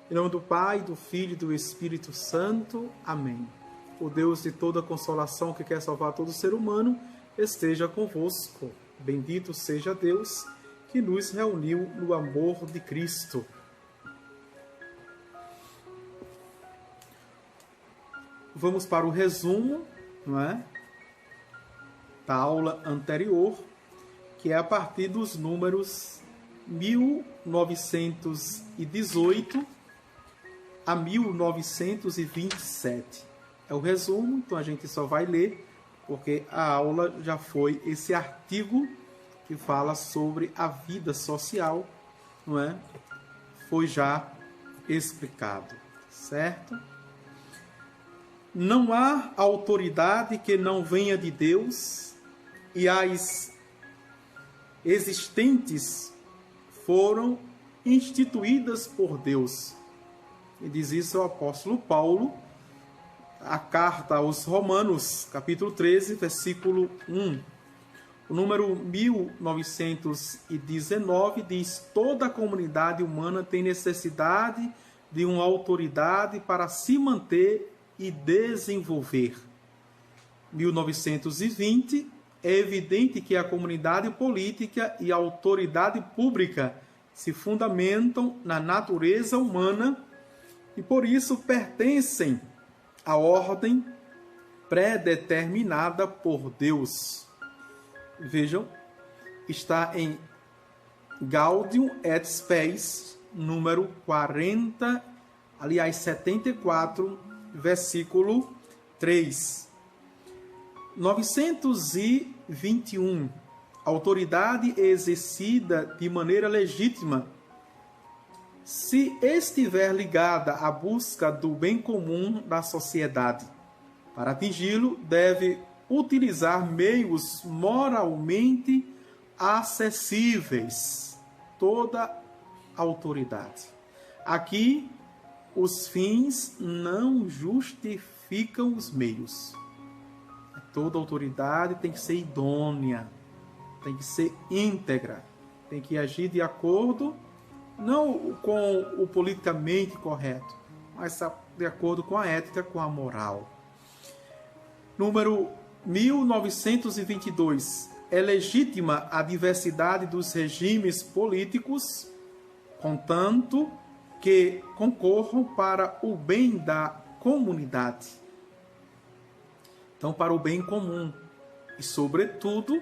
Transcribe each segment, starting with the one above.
Em nome do Pai, do Filho e do Espírito Santo. Amém. O Deus de toda consolação que quer salvar todo ser humano, esteja convosco. Bendito seja Deus que nos reuniu no amor de Cristo. Vamos para o resumo, da aula anterior, que é a partir dos números 1918 a 1927. É o resumo, então a gente só vai ler, porque a aula já foi esse artigo que fala sobre a vida social, Foi já explicado, certo? Não há autoridade que não venha de Deus, e as existentes foram instituídas por Deus. E diz isso o apóstolo Paulo, a carta aos Romanos, capítulo 13, versículo 1. O número 1919 diz: toda a comunidade humana tem necessidade de uma autoridade para se manter e desenvolver. 1920, é evidente que a comunidade política e a autoridade pública se fundamentam na natureza humana e por isso pertencem à ordem predeterminada por Deus. Vejam, está em Gaudium et Spes, número 74, versículo 3. 921. Autoridade exercida de maneira legítima, se estiver ligada à busca do bem comum da sociedade. Para atingi-lo, deve utilizar meios moralmente acessíveis. Toda autoridade. Aqui, os fins não justificam os meios. Toda autoridade tem que ser idônea, tem que ser íntegra, tem que agir de acordo, não com o politicamente correto, mas de acordo com a ética, com a moral. Número 1922. É legítima a diversidade dos regimes políticos, contanto que concorram para o bem da comunidade. Então, para o bem comum. E, sobretudo,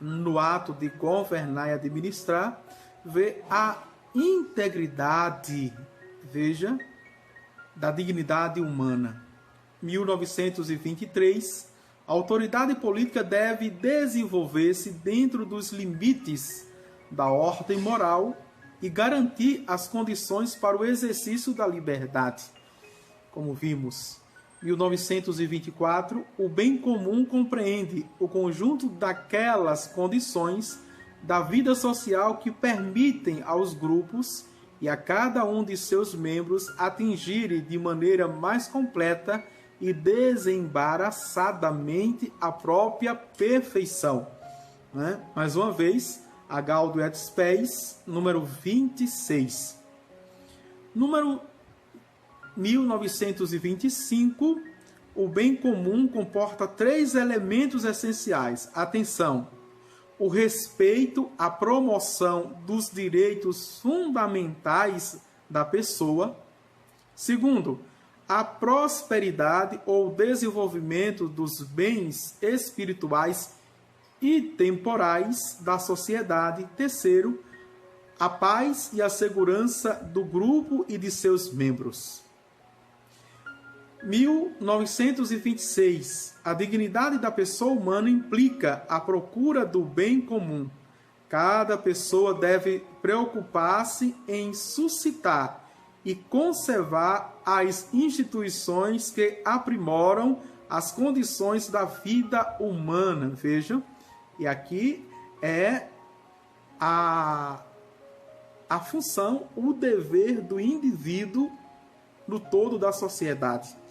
no ato de governar e administrar, ver a integridade, da dignidade humana. 1923, a autoridade política deve desenvolver-se dentro dos limites da ordem moral e garantir as condições para o exercício da liberdade. Como vimos, 1924, o bem comum compreende o conjunto daquelas condições da vida social que permitem aos grupos e a cada um de seus membros atingirem de maneira mais completa e desembaraçadamente a própria perfeição. Mais uma vez, a Gaudium et Spes, número 26. Número 1925, o bem comum comporta 3 elementos essenciais. Atenção! O respeito à promoção dos direitos fundamentais da pessoa. Segundo, a prosperidade ou desenvolvimento dos bens espirituais e temporais da sociedade. Terceiro, a paz e a segurança do grupo e de seus membros. 1926. A dignidade da pessoa humana implica a procura do bem comum. Cada pessoa deve preocupar-se em suscitar e conservar as instituições que aprimoram as condições da vida humana. Vejam, e aqui é a função, o dever do indivíduo no todo da sociedade.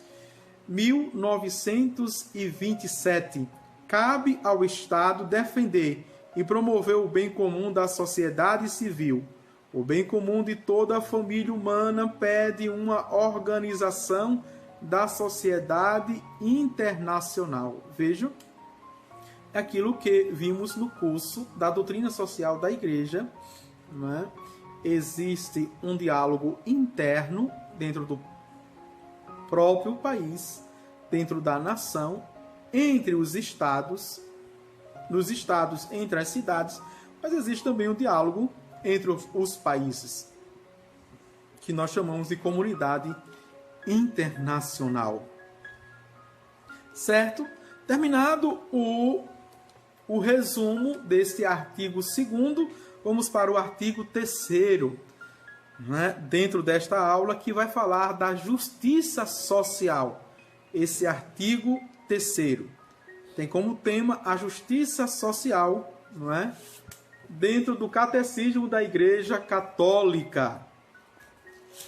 1927. Cabe ao Estado defender e promover o bem comum da sociedade civil, O bem comum de toda a família humana pede uma organização da sociedade internacional. Vejam, é aquilo que vimos no curso da doutrina social da Igreja, né? Existe um diálogo interno dentro do próprio país, dentro da nação, entre os estados, nos estados, entre as cidades, mas existe também um diálogo entre os países, que nós chamamos de comunidade internacional. Certo? Terminado o resumo deste artigo 2º, vamos para o artigo 3º, né, dentro desta aula, que vai falar da justiça social. Esse artigo 3º tem como tema a justiça social, não é? Dentro do Catecismo da Igreja Católica.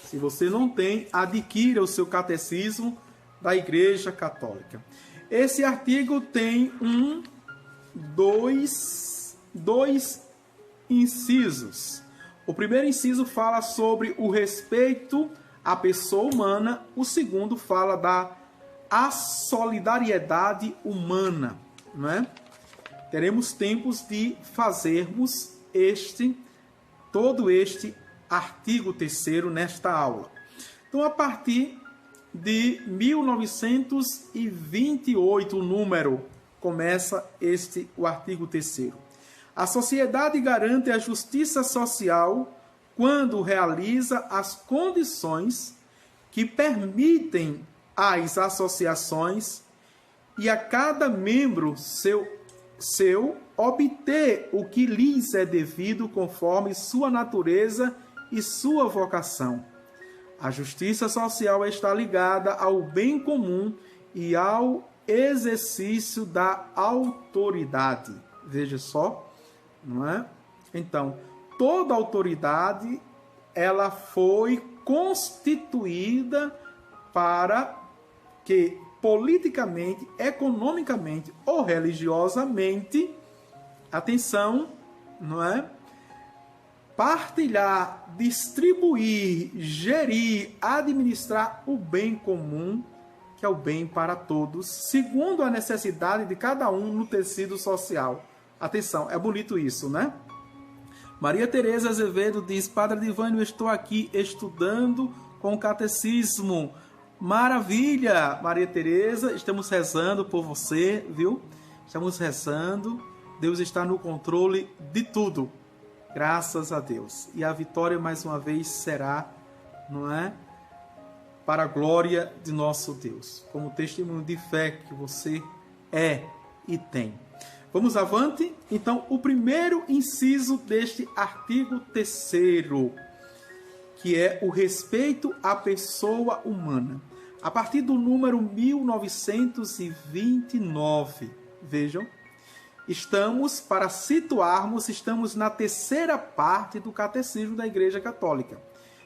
Se você não tem, adquira o seu Catecismo da Igreja Católica. Esse artigo tem dois incisos. O primeiro inciso fala sobre o respeito à pessoa humana, o segundo fala da solidariedade humana, não é? Teremos tempos de fazermos todo este artigo 3º nesta aula. Então, a partir de 1928, o número, começa o artigo 3º. A sociedade garante a justiça social quando realiza as condições que permitem às associações e a cada membro seu obter o que lhes é devido conforme sua natureza e sua vocação. A justiça social está ligada ao bem comum e ao exercício da autoridade. Veja só, não é? Então, toda autoridade ela foi constituída para que politicamente, economicamente ou religiosamente, atenção, não é? Partilhar, distribuir, gerir, administrar o bem comum, que é o bem para todos, segundo a necessidade de cada um no tecido social. Atenção, é bonito isso, né? Maria Tereza Azevedo diz: Padre Divânio, estou aqui estudando com o catecismo. Maravilha, Maria Tereza, estamos rezando por você, viu? Estamos rezando. Deus está no controle de tudo. Graças a Deus. E a vitória, mais uma vez, será, não é? Para a glória de nosso Deus. Como testemunho de fé que você é e tem. Vamos avante? Então, o primeiro inciso deste artigo 3º, que é o respeito à pessoa humana. A partir do número 1929, vejam, estamos na terceira parte do Catecismo da Igreja Católica,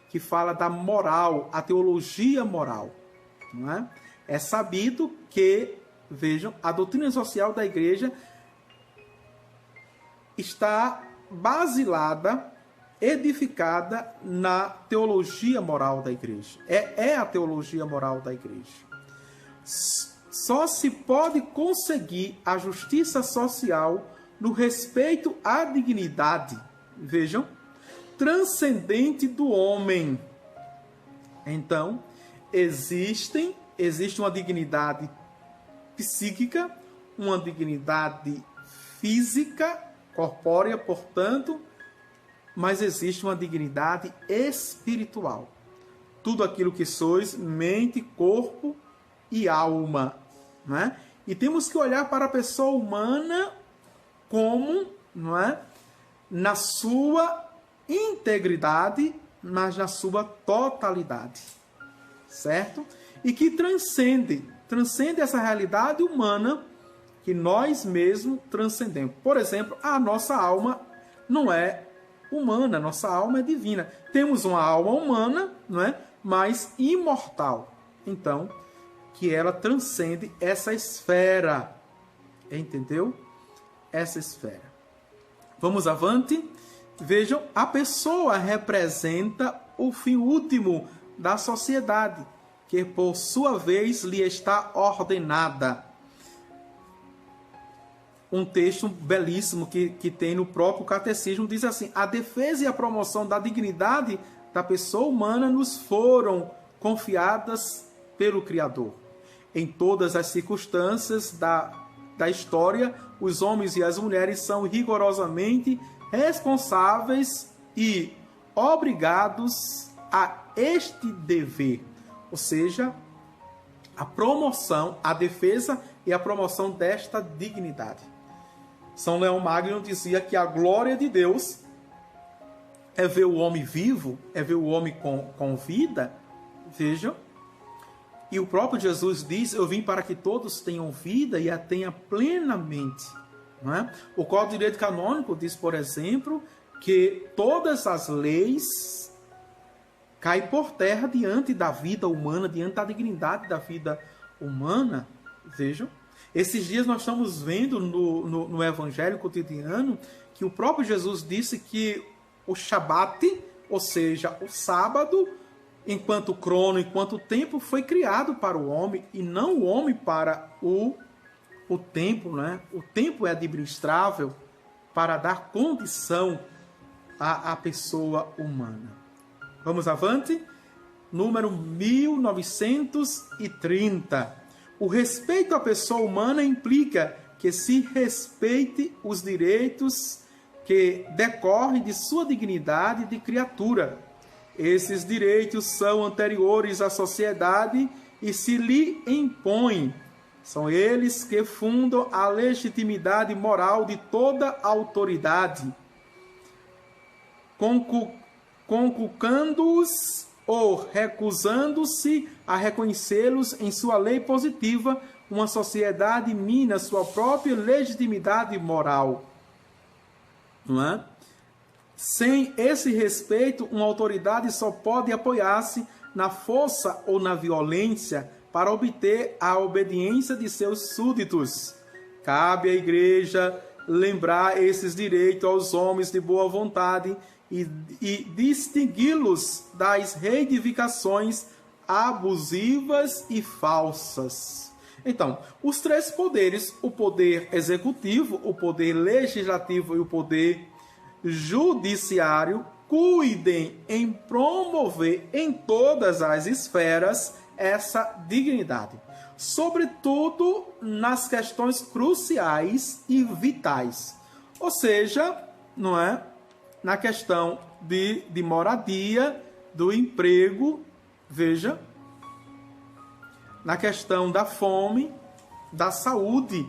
que fala da moral, a teologia moral. Não é? É sabido que, vejam, a doutrina social da Igreja está basilada, edificada na teologia moral da Igreja. É a teologia moral da Igreja. Só se pode conseguir a justiça social no respeito à dignidade, vejam, transcendente do homem. Então, existe uma dignidade psíquica, uma dignidade física, corpórea, portanto, mas existe uma dignidade espiritual. Tudo aquilo que sois, mente, corpo e alma, né? E temos que olhar para a pessoa humana como, não é? Na sua integridade, mas na sua totalidade, certo? E que transcende essa realidade humana que nós mesmos transcendemos. Por exemplo, a nossa alma não é humana, nossa alma é divina. Temos uma alma humana, não é? Mas imortal. Então, que ela transcende essa esfera. Entendeu? Essa esfera. Vamos avante. Vejam, a pessoa representa o fim último da sociedade, que por sua vez lhe está ordenada. Um texto belíssimo que tem no próprio catecismo diz assim: a defesa e a promoção da dignidade da pessoa humana nos foram confiadas pelo Criador. Em todas as circunstâncias da história, os homens e as mulheres são rigorosamente responsáveis e obrigados a este dever, ou seja, a promoção, a defesa e a promoção desta dignidade. São Leão Magno dizia que a glória de Deus é ver o homem vivo, é ver o homem com vida. Vejam. E o próprio Jesus diz: eu vim para que todos tenham vida e a tenham plenamente. Não é? O Código de Direito Canônico diz, por exemplo, que todas as leis caem por terra diante da vida humana, diante da dignidade da vida humana. Vejam. Esses dias nós estamos vendo no Evangelho cotidiano que o próprio Jesus disse que o Shabat, ou seja, o sábado, enquanto crono, enquanto tempo, foi criado para o homem e não o homem para o tempo. Né? O tempo é administrável para dar condição à pessoa humana. Vamos avante? Número 1930. O respeito à pessoa humana implica que se respeite os direitos que decorrem de sua dignidade de criatura. Esses direitos são anteriores à sociedade e se lhe impõem. São eles que fundam a legitimidade moral de toda autoridade, conculcando-os ou recusando-se a reconhecê-los em sua lei positiva. Uma sociedade mina sua própria legitimidade moral. Não é? Sem esse respeito, uma autoridade só pode apoiar-se na força ou na violência para obter a obediência de seus súditos. Cabe à Igreja lembrar esses direitos aos homens de boa vontade e distingui-los das reivindicações abusivas e falsas. Então, os três poderes, o poder executivo, o poder legislativo e o poder judiciário, cuidem em promover em todas as esferas essa dignidade, sobretudo nas questões cruciais e vitais, ou seja, não é? Na questão de moradia, do emprego, veja, na questão da fome, da saúde,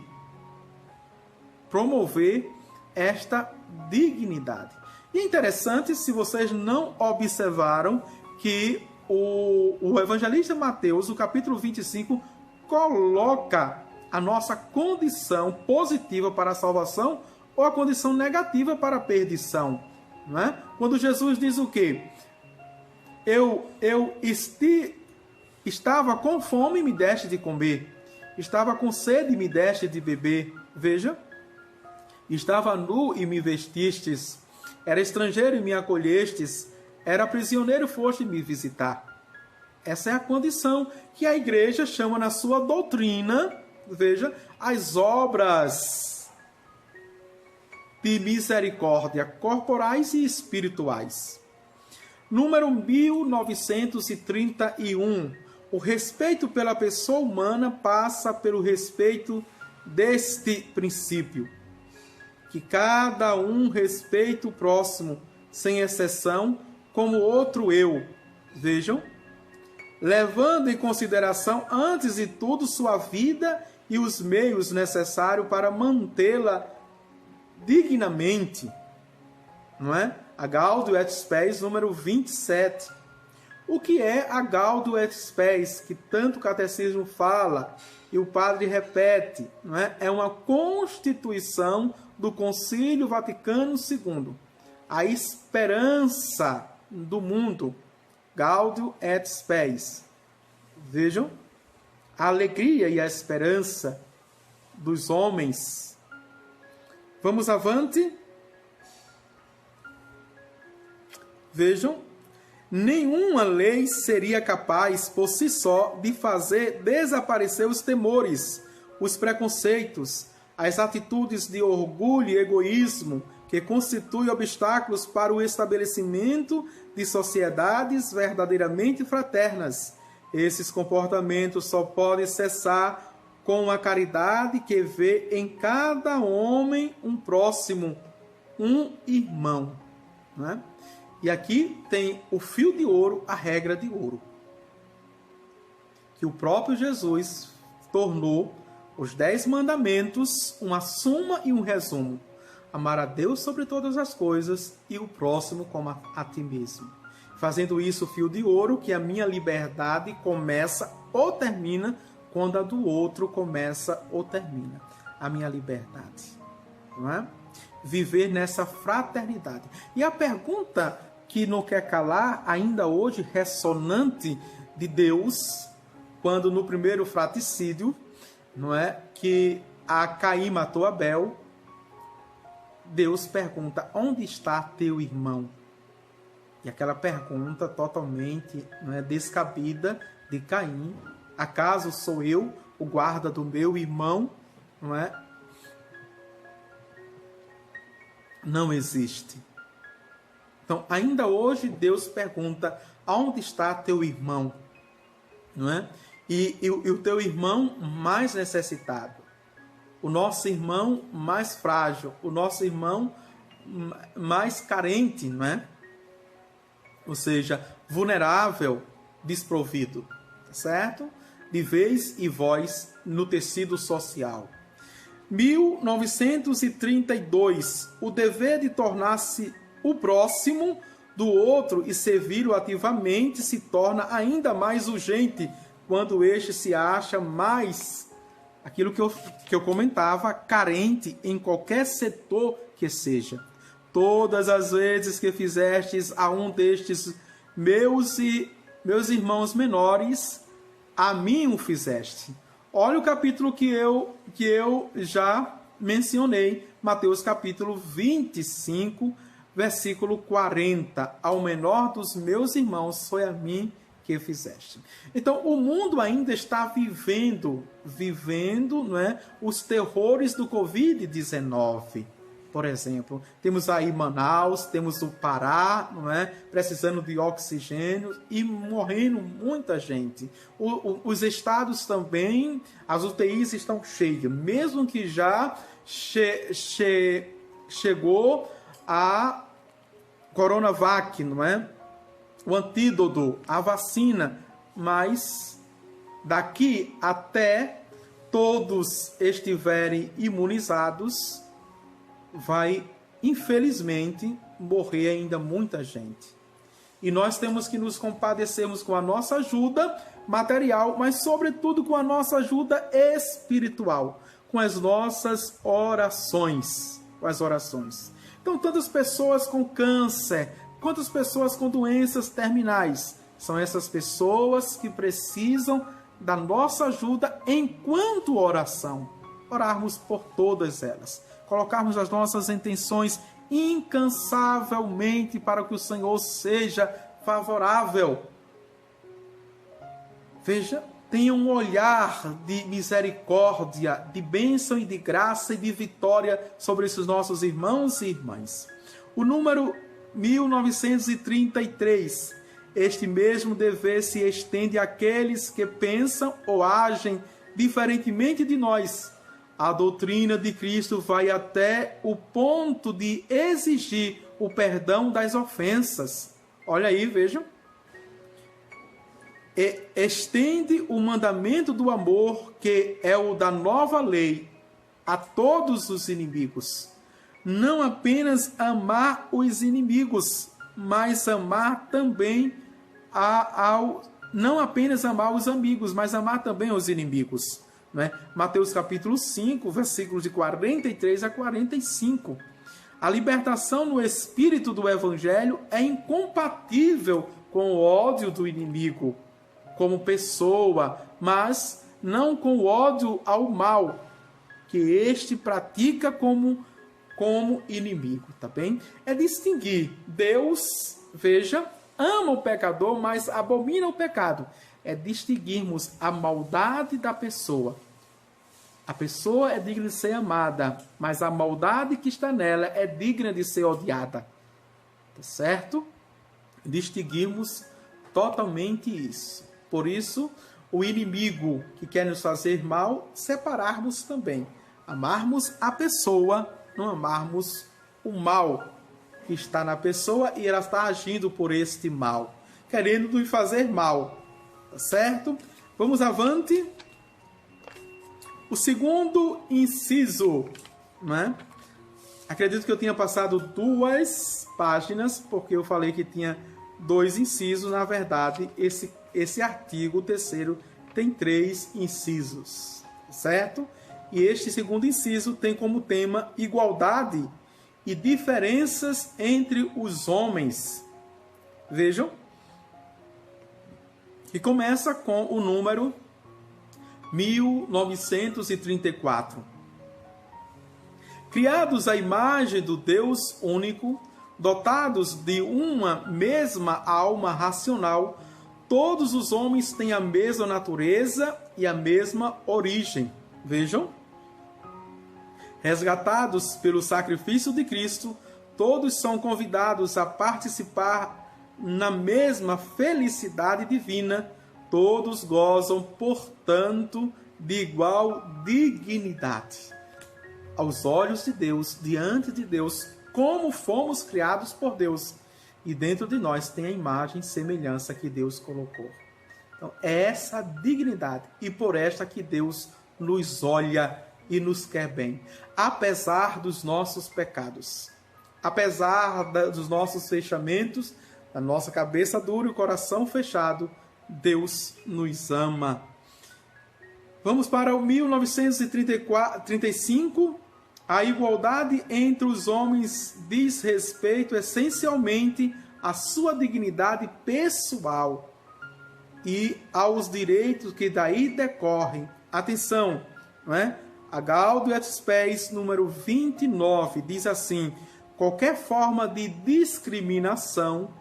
promover esta dignidade. E é interessante, se vocês não observaram, que o evangelista Mateus, no capítulo 25, coloca a nossa condição positiva para a salvação ou a condição negativa para a perdição. Não é? Quando Jesus diz o quê? Estava com fome e me deste de comer. Estava com sede e me deste de beber. Veja. Estava nu e me vestistes. Era estrangeiro e me acolhestes. Era prisioneiro e foste me visitar. Essa é a condição que a igreja chama na sua doutrina, veja, as obras de misericórdia corporais e espirituais. Número 1931. O respeito pela pessoa humana passa pelo respeito deste princípio. Que cada um respeite o próximo, sem exceção, como outro eu. Vejam. Levando em consideração, antes de tudo, sua vida e os meios necessários para mantê-la dignamente. Não é? A Gaudium et Spes, número 27. O que é a Gaudium et Spes, que tanto o catecismo fala e o padre repete? Não é? É uma constituição do Concílio Vaticano II. A esperança do mundo. Gaudium et Spes. Vejam, a alegria e a esperança dos homens. Vamos avante. Vejam, nenhuma lei seria capaz, por si só, de fazer desaparecer os temores, os preconceitos, as atitudes de orgulho e egoísmo que constituem obstáculos para o estabelecimento de sociedades verdadeiramente fraternas. Esses comportamentos só podem cessar com a caridade que vê em cada homem um próximo, um irmão. Não é? E aqui tem o fio de ouro, a regra de ouro, que o próprio Jesus tornou os 10 mandamentos uma suma e um resumo. Amar a Deus sobre todas as coisas e o próximo como a ti mesmo. Fazendo isso, o fio de ouro, que a minha liberdade começa ou termina quando a do outro começa ou termina. A minha liberdade. Não é? Viver nessa fraternidade. E a pergunta que não quer calar, ainda hoje ressonante de Deus, quando no primeiro fratricídio, não é, que a Caim matou Abel, Deus pergunta: onde está teu irmão? E aquela pergunta totalmente, não é, descabida de Caim: acaso sou eu o guarda do meu irmão? Não é? Não existe. Então, ainda hoje Deus pergunta: onde está teu irmão? Não é? E o teu irmão mais necessitado, o nosso irmão mais frágil, o nosso irmão mais carente, não é? Ou seja, vulnerável, desprovido, certo? De vez e voz no tecido social. 1932, o dever de tornar-se o próximo do outro e servi-lo ativamente se torna ainda mais urgente quando este se acha mais, aquilo que eu comentava, carente em qualquer setor que seja. Todas as vezes que fizestes a um destes meus irmãos menores, a mim o fizeste. Olha o capítulo que eu já mencionei, Mateus capítulo 25, versículo 40. Ao menor dos meus irmãos foi a mim que fizeste. Então, o mundo ainda está vivendo, não é, os terrores do Covid-19. Por exemplo, temos aí Manaus, temos o Pará, não é, precisando de oxigênio e morrendo muita gente. Os estados também, as UTIs estão cheias, mesmo que já chegou a Coronavac, não é? O antídoto, a vacina, mas daqui até todos estiverem imunizados, vai, infelizmente, morrer ainda muita gente. E nós temos que nos compadecermos com a nossa ajuda material, mas sobretudo com a nossa ajuda espiritual, com as nossas orações. Então, tantas pessoas com câncer, quantas pessoas com doenças terminais, são essas pessoas que precisam da nossa ajuda enquanto oração. Orarmos por todas elas. Colocarmos as nossas intenções incansavelmente para que o Senhor seja favorável. Veja, tenha um olhar de misericórdia, de bênção e de graça e de vitória sobre esses nossos irmãos e irmãs. O número 1933. Este mesmo dever se estende àqueles que pensam ou agem diferentemente de nós. A doutrina de Cristo vai até o ponto de exigir o perdão das ofensas. Olha aí, vejam. E estende o mandamento do amor, que é o da nova lei, a todos os inimigos. Não apenas amar os inimigos, mas amar também não apenas amar os amigos, mas amar também os inimigos. Não é? Mateus capítulo 5, versículos de 43 a 45. A libertação no espírito do Evangelho é incompatível com o ódio do inimigo como pessoa, mas não com o ódio ao mal que este pratica como inimigo, tá bem? É distinguir Deus veja, ama o pecador, mas abomina o pecado. É distinguirmos a maldade da pessoa. A pessoa é digna de ser amada, mas a maldade que está nela é digna de ser odiada. Tá certo? Distinguirmos totalmente isso. Por isso, o inimigo que quer nos fazer mal, separarmos também. Amarmos a pessoa, não amarmos o mal que está na pessoa e ela está agindo por este mal, querendo nos fazer mal. Tá certo? Vamos avante. O segundo inciso, né? Acredito que eu tinha passado 2 páginas, porque eu falei que tinha 2 incisos. Na verdade, esse artigo, o terceiro, tem 3 incisos, certo? E este segundo inciso tem como tema igualdade e diferenças entre os homens. Vejam, que começa com o número 1934. Criados à imagem do Deus único, dotados de uma mesma alma racional, todos os homens têm a mesma natureza e a mesma origem. Vejam. Resgatados pelo sacrifício de Cristo, todos são convidados a participar na mesma felicidade divina. Todos gozam, portanto, de igual dignidade aos olhos de Deus, diante de Deus, como fomos criados por Deus. E dentro de nós tem a imagem e semelhança que Deus colocou. Então, é essa dignidade e por esta que Deus nos olha e nos quer bem. Apesar dos nossos pecados, apesar dos nossos fechamentos, da nossa cabeça dura e o coração fechado, Deus nos ama. Vamos para o 1935. A igualdade entre os homens diz respeito essencialmente à sua dignidade pessoal e aos direitos que daí decorrem. Atenção, não é? A Gaudium et Spes, número 29, diz assim: qualquer forma de discriminação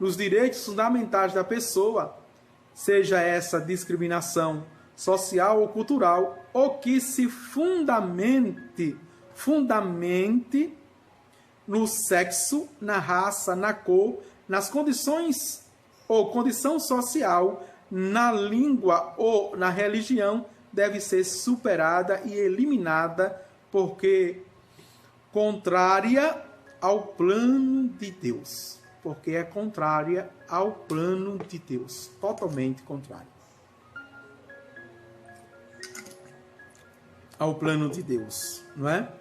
nos direitos fundamentais da pessoa, seja essa discriminação social ou cultural, ou que se fundamente no sexo, na raça, na cor, nas condições ou condição social, na língua ou na religião, deve ser superada e eliminada, porque contrária ao plano de Deus. Porque é contrária ao plano de Deus. Totalmente contrária ao plano de Deus, não é?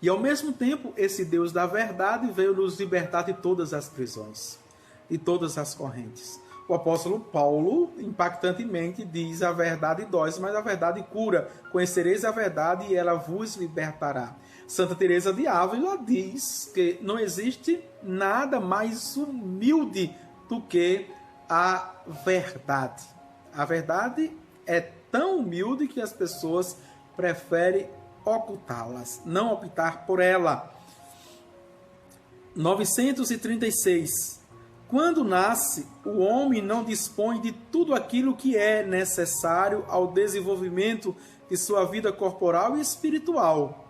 E ao mesmo tempo, esse Deus da verdade veio nos libertar de todas as prisões, de todas as correntes. O apóstolo Paulo, impactantemente, diz: a verdade dói, mas a verdade cura. Conhecereis a verdade e ela vos libertará. Santa Teresa de Ávila diz que não existe nada mais humilde do que a verdade. A verdade é tão humilde que as pessoas preferem ocultá-las, não optar por ela. 936. Quando nasce, o homem não dispõe de tudo aquilo que é necessário ao desenvolvimento de sua vida corporal e espiritual.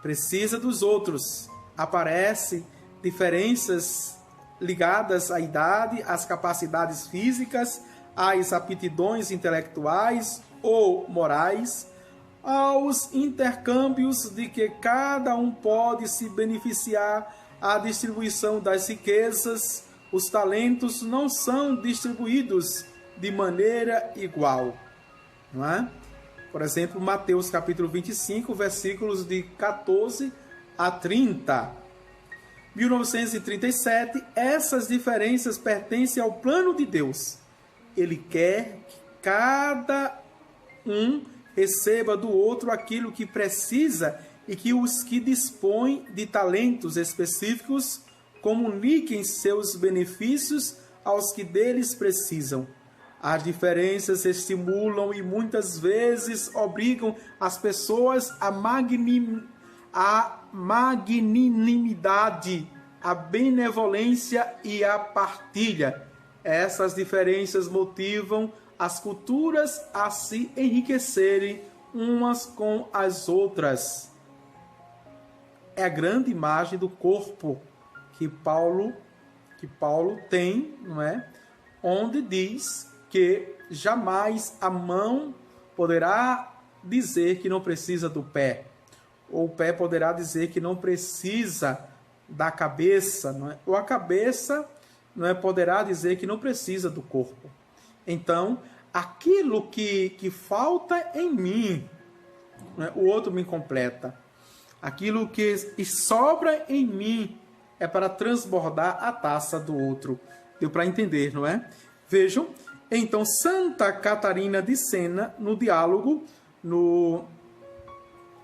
Precisa dos outros. Aparecem diferenças ligadas à idade, às capacidades físicas, às aptidões intelectuais ou morais, aos intercâmbios de que cada um pode se beneficiar, à distribuição das riquezas. Os talentos não são distribuídos de maneira igual, não é? Por exemplo, Mateus capítulo 25, versículos de 14 a 30. 1937, essas diferenças pertencem ao plano de Deus. Ele quer que cada um receba do outro aquilo que precisa e que os que dispõem de talentos específicos comuniquem seus benefícios aos que deles precisam. As diferenças estimulam e muitas vezes obrigam as pessoas à magnanimidade a benevolência e a partilha. Essas diferenças motivam as culturas a se enriquecerem umas com as outras. É a grande imagem do corpo que Paulo tem, não é? Onde diz que jamais a mão poderá dizer que não precisa do pé, ou o pé poderá dizer que não precisa da cabeça, não é? Ou a cabeça, não é, poderá dizer que não precisa do corpo. Então, aquilo que falta em mim, não é, o outro me completa. Aquilo que sobra em mim é para transbordar a taça do outro. Deu para entender, não é? Vejam, então, Santa Catarina de Sena, no diálogo, no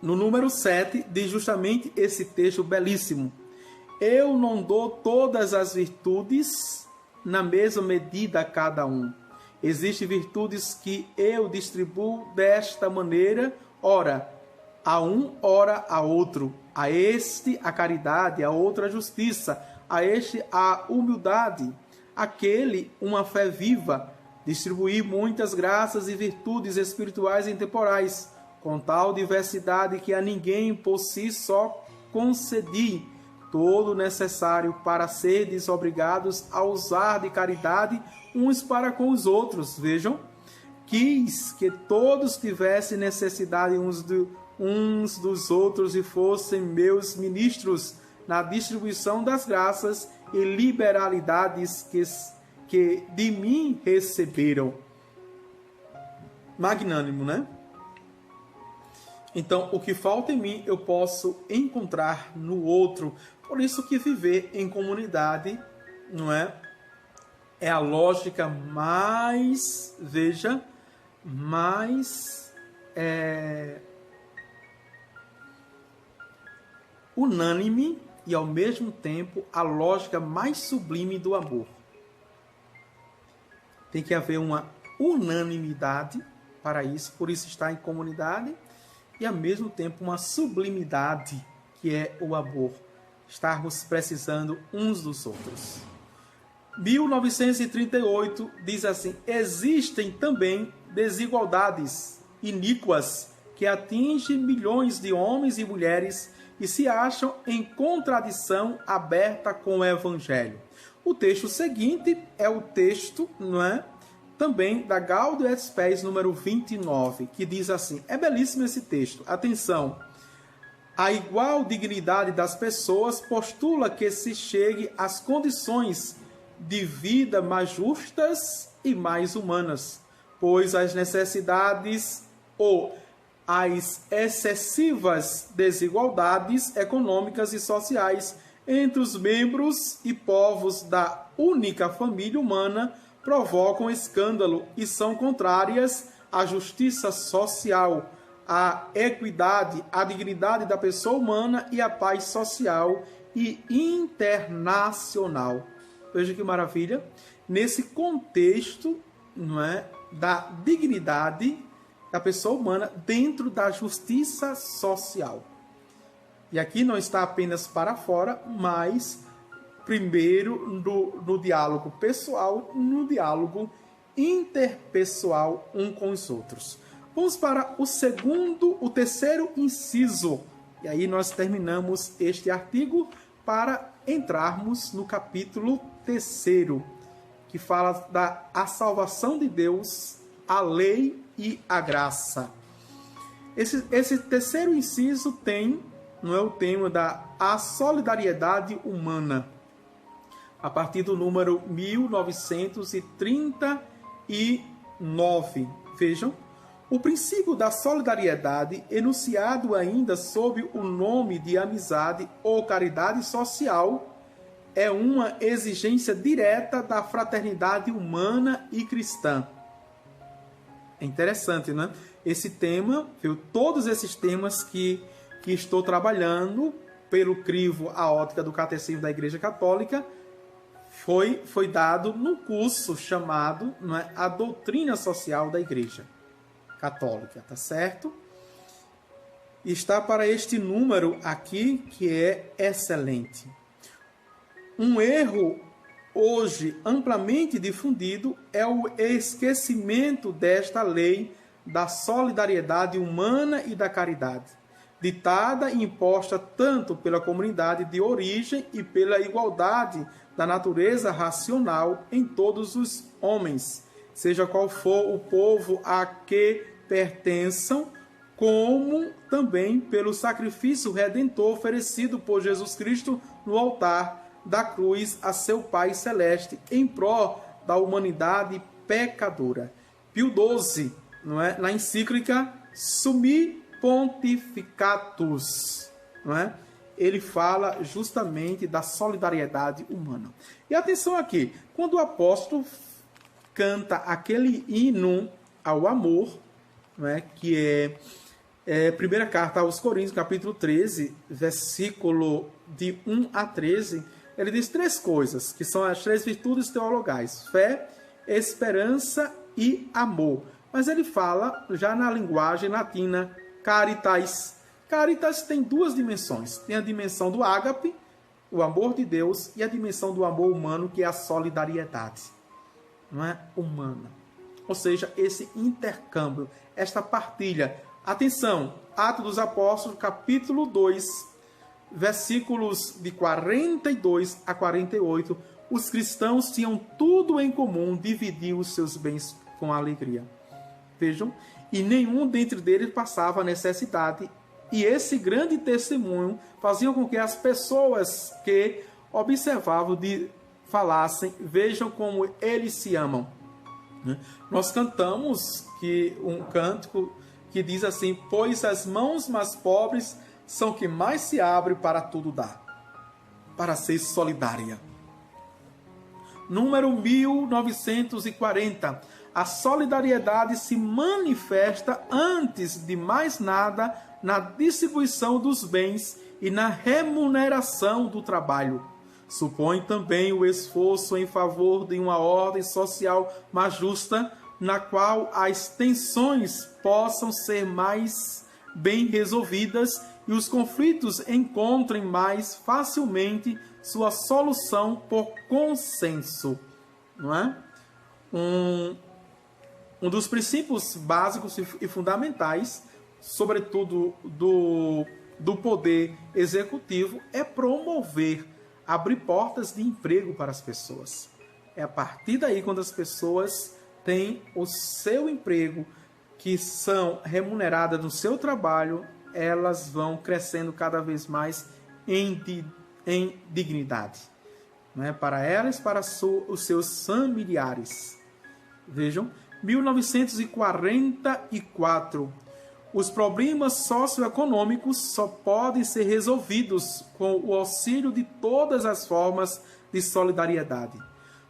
número 7, diz justamente esse texto belíssimo. Eu não dou todas as virtudes na mesma medida a cada um. Existem virtudes que eu distribuo desta maneira, ora a um, ora a outro. A este a caridade, a outro a justiça, a este a humildade, aquele uma fé viva, distribuir muitas graças e virtudes espirituais e temporais, com tal diversidade que a ninguém por si só concedi todo o necessário para serdes obrigados a usar de caridade uns para com os outros. Vejam, quis que todos tivessem necessidade uns dos outros e fossem meus ministros na distribuição das graças e liberalidades que de mim receberam. Magnânimo, né? Então, o que falta em mim eu posso encontrar no outro. Por isso que viver em comunidade, não é? É a lógica mais, veja, mais unânime e ao mesmo tempo a lógica mais sublime do amor. Tem que haver uma unanimidade para isso, por isso está em comunidade, e ao mesmo tempo uma sublimidade, que é o amor. Estarmos precisando uns dos outros. 1938 diz assim: existem também desigualdades iníquas que atingem milhões de homens e mulheres e se acham em contradição aberta com o Evangelho. O texto seguinte é o texto, não é? Também da Gaudium et Spes, número 29, que diz assim, é belíssimo esse texto, atenção, a igual dignidade das pessoas postula que se chegue às condições de vida mais justas e mais humanas, pois as necessidades ou as excessivas desigualdades econômicas e sociais entre os membros e povos da única família humana provocam escândalo e são contrárias à justiça social, à equidade, à dignidade da pessoa humana e à paz social e internacional. Veja que maravilha. Nesse contexto, não é, da dignidade da pessoa humana dentro da justiça social. E aqui não está apenas para fora, mas primeiro no diálogo pessoal, no diálogo interpessoal um com os outros. Vamos para o terceiro inciso. E aí nós terminamos este artigo para entrarmos no capítulo 3º, que fala da salvação de Deus, a lei e a graça. Esse terceiro inciso tem, não é, o tema a solidariedade humana, a partir do número 1939. Vejam, o princípio da solidariedade, enunciado ainda sob o nome de amizade ou caridade social, é uma exigência direta da fraternidade humana e cristã. É interessante, né? Esse tema, todos esses temas que estou trabalhando pelo crivo a ótica do Catecismo da Igreja Católica, foi dado num curso chamado, não é, A Doutrina Social da Igreja Católica, tá certo? Está para este número aqui, que é excelente. Um erro hoje amplamente difundido é o esquecimento desta lei da solidariedade humana e da caridade, ditada e imposta tanto pela comunidade de origem e pela igualdade da natureza racional em todos os homens, seja qual for o povo a que pertençam, como também pelo sacrifício redentor oferecido por Jesus Cristo no altar da cruz a seu Pai Celeste em prol da humanidade pecadora. Pio XII, não é? Na encíclica Summi Pontificatus, não é? Ele fala justamente da solidariedade humana. E atenção aqui, quando o apóstolo canta aquele hino ao amor, não é? Que é primeira carta aos Coríntios, capítulo 13, versículo de 1 a 13, ele diz 3 coisas, que são as 3 virtudes teologais: fé, esperança e amor. Mas ele fala, já na linguagem latina, caritas. Caritas tem 2 dimensões. Tem a dimensão do ágape, o amor de Deus, e a dimensão do amor humano, que é a solidariedade, não é? Humana. Ou seja, esse intercâmbio, esta partilha. Atenção, Atos dos Apóstolos, capítulo 2, versículos de 42 a 48, os cristãos tinham tudo em comum, dividiam os seus bens com alegria. Vejam, e nenhum dentre eles passava necessidade, e esse grande testemunho fazia com que as pessoas que observavam falassem: vejam como eles se amam. Nós cantamos um cântico que diz assim: pois as mãos mais pobres são que mais se abrem para tudo dar, para ser solidária. Número 1940. A solidariedade se manifesta, antes de mais nada, na distribuição dos bens e na remuneração do trabalho. Supõe também o esforço em favor de uma ordem social mais justa, na qual as tensões possam ser mais bem resolvidas e os conflitos encontrem mais facilmente sua solução por consenso. Não é? Um dos princípios básicos e fundamentais, sobretudo do poder executivo, é promover, abrir portas de emprego para as pessoas. É a partir daí, quando as pessoas têm o seu emprego, que são remuneradas no seu trabalho, elas vão crescendo cada vez mais em dignidade, né? Para elas, para os seus familiares. Vejam, 1944. Os problemas socioeconômicos só podem ser resolvidos com o auxílio de todas as formas de solidariedade.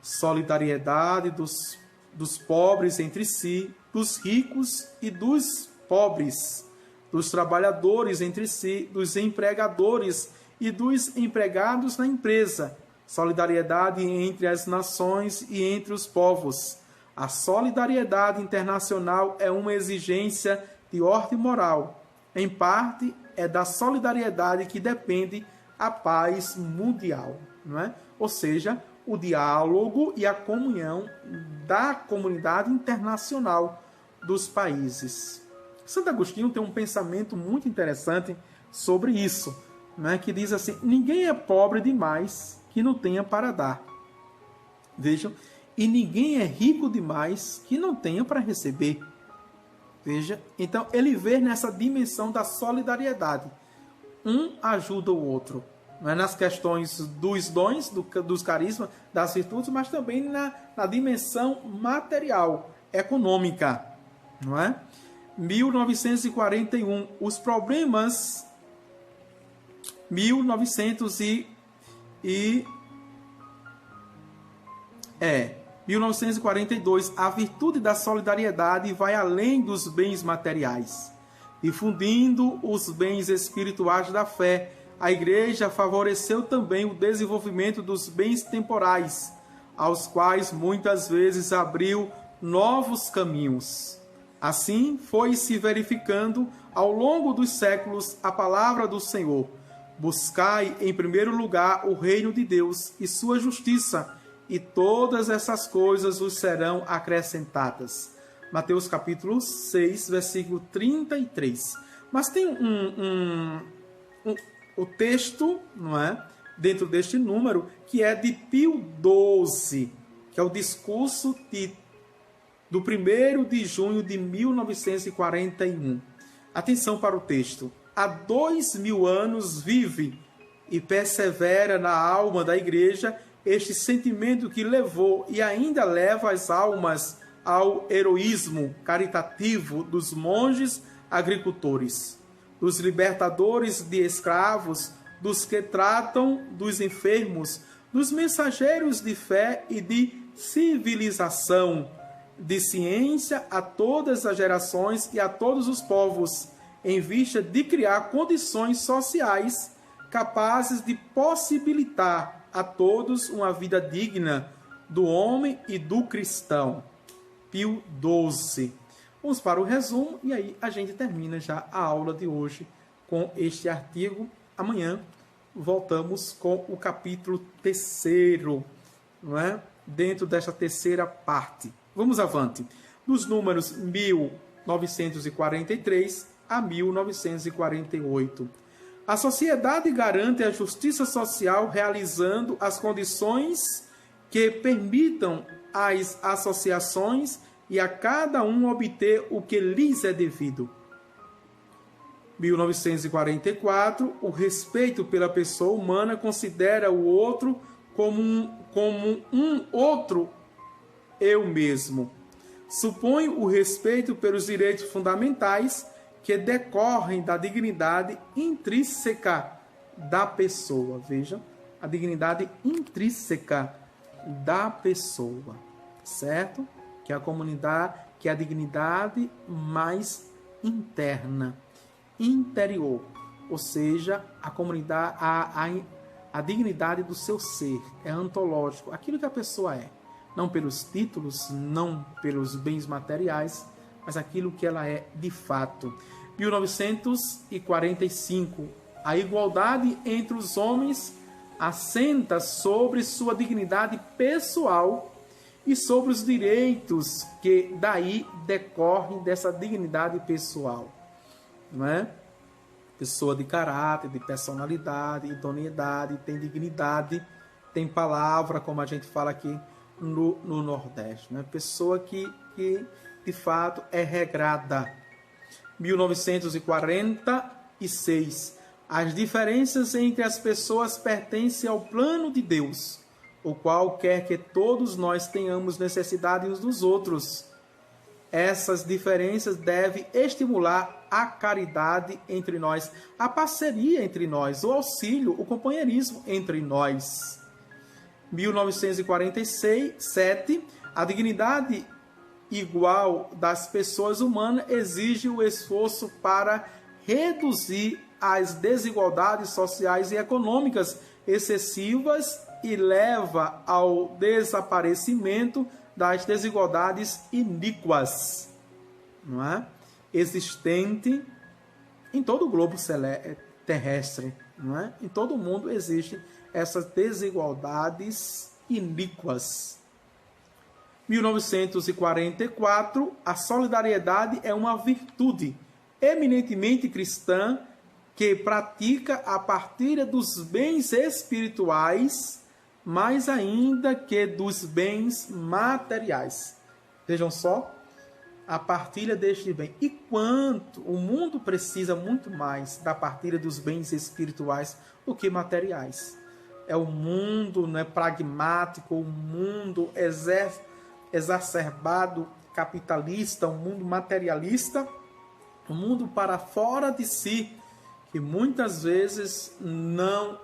Solidariedade dos pobres entre si, dos ricos e dos pobres, dos trabalhadores entre si, dos empregadores e dos empregados na empresa. Solidariedade entre as nações e entre os povos. A solidariedade internacional é uma exigência de ordem moral. Em parte, é da solidariedade que depende a paz mundial, não é? Ou seja, o diálogo e a comunhão da comunidade internacional dos países. Santo Agostinho tem um pensamento muito interessante sobre isso, né? Que diz assim: ninguém é pobre demais que não tenha para dar. Vejam, e ninguém é rico demais que não tenha para receber. Veja, então ele vê nessa dimensão da solidariedade. Um ajuda o outro, não é? Nas questões dos dons, dos carismas, das virtudes, mas também na dimensão material, econômica, não é? 1941, os problemas 1942, a virtude da solidariedade vai além dos bens materiais. Difundindo os bens espirituais da fé, a Igreja favoreceu também o desenvolvimento dos bens temporais, aos quais muitas vezes abriu novos caminhos. Assim, foi se verificando ao longo dos séculos a palavra do Senhor: Buscai em primeiro lugar o reino de Deus e sua justiça, e todas essas coisas vos serão acrescentadas. Mateus capítulo 6, versículo 33. Mas tem o texto, não é? Dentro deste número, que é de Pio XII, que é o discurso do 1º de junho de 1941. Atenção para o texto. Há 2000 anos vive e persevera na alma da igreja este sentimento que levou e ainda leva as almas ao heroísmo caritativo dos monges agricultores, dos libertadores de escravos, dos que tratam dos enfermos, dos mensageiros de fé e de civilização, de ciência a todas as gerações e a todos os povos, em vista de criar condições sociais capazes de possibilitar a todos uma vida digna do homem e do cristão. Pio XII. Vamos para o resumo e aí a gente termina já a aula de hoje com este artigo. Amanhã voltamos com o capítulo 3º, não é? Dentro desta terceira parte. Vamos avante. Dos números 1943 a 1948. A sociedade garante a justiça social realizando as condições que permitam às associações e a cada um obter o que lhes é devido. 1944. O respeito pela pessoa humana considera o outro como um outro eu mesmo. Supõe o respeito pelos direitos fundamentais que decorrem da dignidade intrínseca da pessoa. Veja, a dignidade intrínseca da pessoa, certo? Que é a comunidade, que é a dignidade mais interna, interior, ou seja, a comunidade, a dignidade do seu ser, é ontológico, aquilo que a pessoa é, não pelos títulos, não pelos bens materiais, mas aquilo que ela é de fato. 1945. A igualdade entre os homens assenta sobre sua dignidade pessoal e sobre os direitos que daí decorrem dessa dignidade pessoal. Não é? Pessoa de caráter, de personalidade, idoneidade, tem dignidade, tem palavra, como a gente fala aqui no Nordeste. Né? Pessoa que de fato é regrada. 1946. As diferenças entre as pessoas pertencem ao plano de Deus, o qual quer que todos nós tenhamos necessidade uns dos outros. Essas diferenças devem estimular a caridade entre nós, a parceria entre nós, o auxílio, o companheirismo entre nós. 1947. A dignidade igual das pessoas humanas exige o esforço para reduzir as desigualdades sociais e econômicas excessivas e leva ao desaparecimento das desigualdades iníquas, não é? Existente em todo o globo terrestre, não é? Em todo o mundo existem essas desigualdades iníquas. 1944. A solidariedade é uma virtude eminentemente cristã que pratica a partilha dos bens espirituais, mais ainda que dos bens materiais. Vejam só, a partilha deste bem. E quanto o mundo precisa muito mais da partilha dos bens espirituais do que materiais. É o mundo, não é, pragmático, o mundo exacerbado, capitalista, um mundo materialista, um mundo para fora de si, que muitas vezes não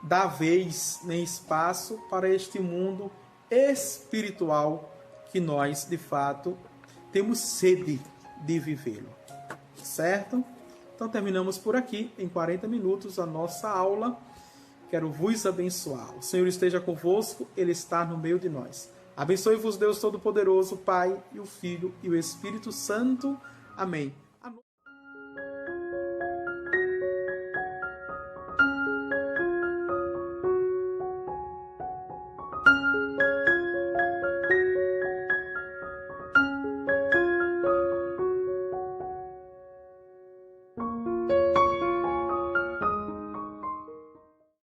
dá vez nem espaço para este mundo espiritual que nós, de fato, temos sede de vivê-lo. Certo? Então terminamos por aqui, em 40 minutos, a nossa aula. Quero vos abençoar. O Senhor esteja convosco, Ele está no meio de nós. Abençoe-vos Deus Todo-Poderoso, Pai, e o Filho, e o Espírito Santo. Amém.